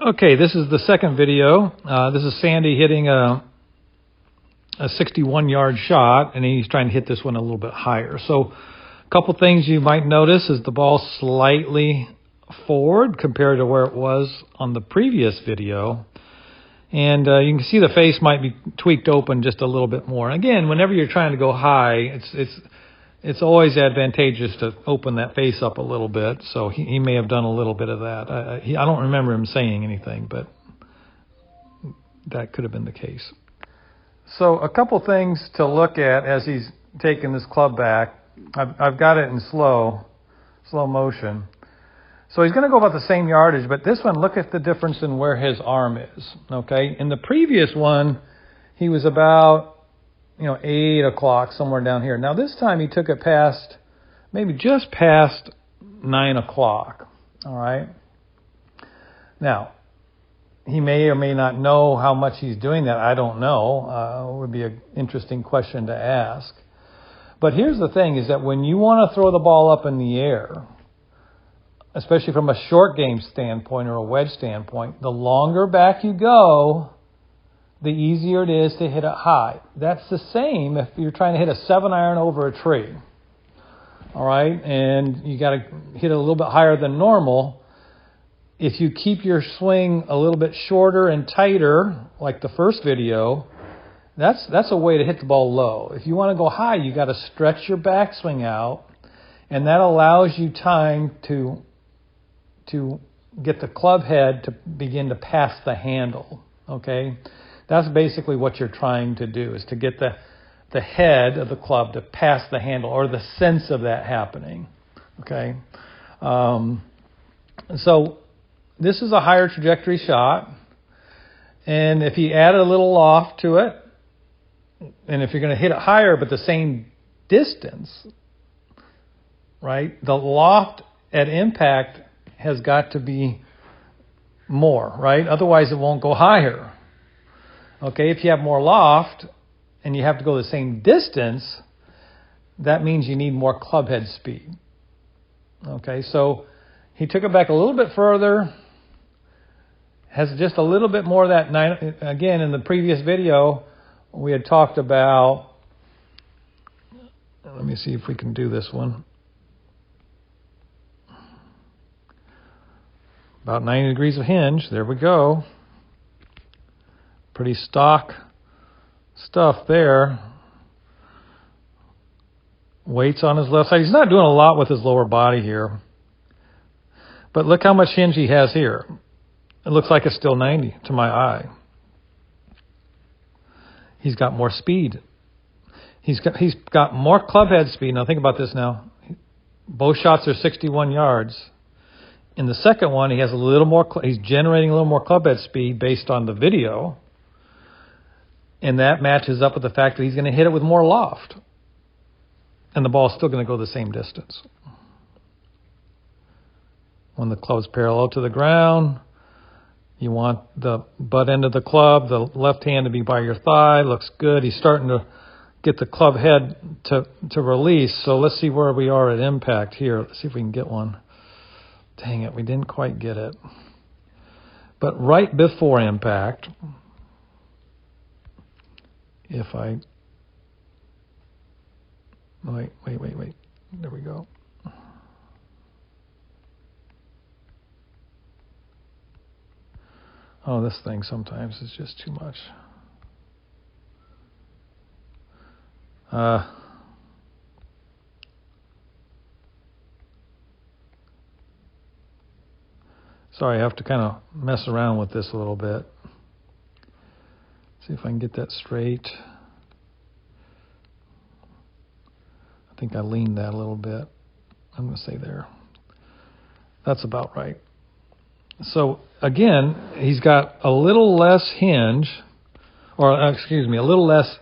Okay, this is the second video. This is Sandy hitting a 61-yard shot, and he's trying to hit this one a little bit higher. So a couple things you might notice is the ball slightly forward compared to where it was on the previous video. And you can see the face might be tweaked open just a little bit more. Again, whenever you're trying to go high, it's always advantageous to open that face up a little bit. So he may have done a little bit of that. I don't remember him saying anything, but that could have been the case. So a couple things to look at as he's taking this club back. I've got it in slow motion. So he's going to go about the same yardage, but this one, look at the difference in where his arm is. Okay, in the previous one, he was about 8 o'clock, somewhere down here. Now this time he took it past, maybe just past 9 o'clock. All right. Now, he may or may not know how much he's doing that. I don't know. It would be an interesting question to ask. But here's the thing, is that when you want to throw the ball up in the air, especially from a short game standpoint or a wedge standpoint, the longer back you go, the easier it is to hit it high. That's the same if you're trying to hit a 7-iron over a tree. All right, and you got to hit it a little bit higher than normal. If you keep your swing a little bit shorter and tighter, like the first video, that's a way to hit the ball low. If you want to go high, you got to stretch your backswing out, and that allows you time to get the club head to begin to pass the handle. Okay, that's basically what you're trying to do, is to get the head of the club to pass the handle, or the sense of that happening. Okay, so this is a higher trajectory shot, and if you add a little loft to it, and if you're going to hit it higher but the same distance, right, the loft at impact has got to be more, right? Otherwise it won't go higher. Okay, if you have more loft and you have to go the same distance, that means you need more club head speed. Okay, so he took it back a little bit further, has just a little bit more of that 9. Again, in the previous video, we had talked about, let me see if we can do this one, about 90 degrees of hinge. There we go. Pretty stock stuff there. Weights on his left side. He's not doing a lot with his lower body here. But look how much hinge he has here. It looks like it's still 90 to my eye. He's got more speed. He's got more club head speed. Now think about this now. Both shots are 61 yards. In the second one, he has a little more. He's generating a little more club head speed based on the video, and that matches up with the fact that he's going to hit it with more loft, and the ball's still going to go the same distance. When the club's parallel to the ground, you want the butt end of the club, the left hand, to be by your thigh. Looks good. He's starting to get the club head to release. So let's see where we are at impact here. Let's see if we can get one. Dang it, we didn't quite get it. But right before impact, if I... Wait. There we go. Oh, this thing sometimes is just too much. Sorry, I have to kind of mess around with this a little bit. See if I can get that straight. I think I leaned that a little bit. I'm going to say there. That's about right. So again, he's got a little less hinge, or a little less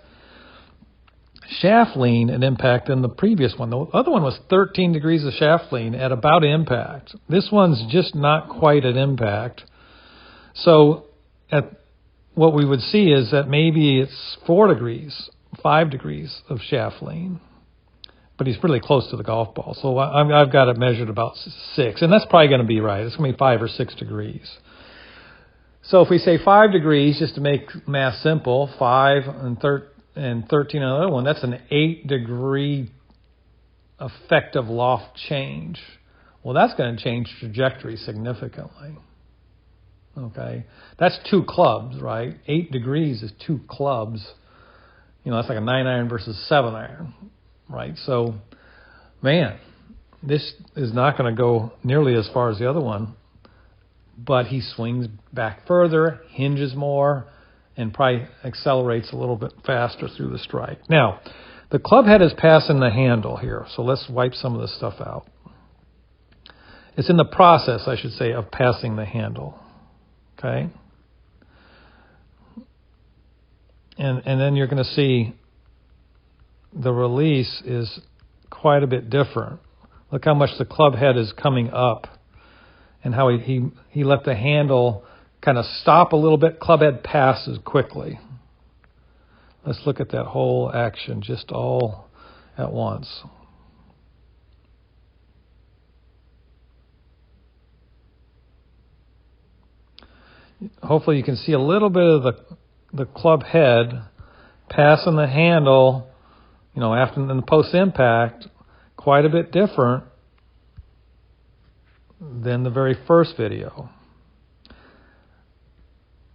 shaft lean at impact than the previous one. The other one was 13 degrees of shaft lean at about impact. This one's just not quite at impact. So what we would see is that maybe it's 4 degrees, 5 degrees of shaft lean. But he's really close to the golf ball. So I've got it measured about 6. And that's probably going to be right. It's going to be 5 or 6 degrees. So if we say 5 degrees, just to make math simple, 5 and 13 on the other one, that's an 8-degree effective loft change. Well, that's going to change trajectory significantly. Okay, that's 2 clubs, right? 8 degrees is 2 clubs. That's like a 9-iron versus 7-iron, right? So, man, this is not going to go nearly as far as the other one, but he swings back further, hinges more, and probably accelerates a little bit faster through the strike. Now, the club head is passing the handle here, so let's wipe some of this stuff out. It's in the process, I should say, of passing the handle. Okay? And then you're going to see the release is quite a bit different. Look how much the club head is coming up and how he let the handle kind of stop a little bit. Club head passes quickly. Let's look at that whole action just all at once. Hopefully you can see a little bit of the club head passing the handle, after in the post-impact, quite a bit different than the very first video.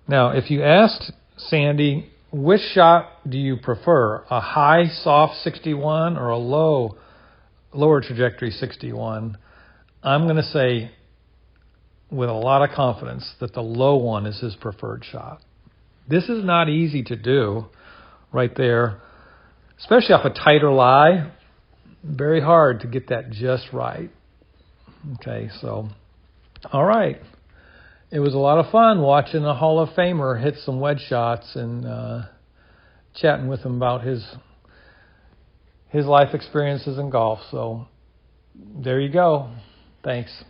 Now, if you asked Sandy, which shot do you prefer, a high, soft 61 or a lower trajectory 61, I'm going to say with a lot of confidence that the low one is his preferred shot. This is not easy to do right there, especially off a tighter lie. Very hard to get that just right. Okay, so, all right. It was a lot of fun watching a Hall of Famer hit some wedge shots and chatting with him about his life experiences in golf. So, there you go. Thanks.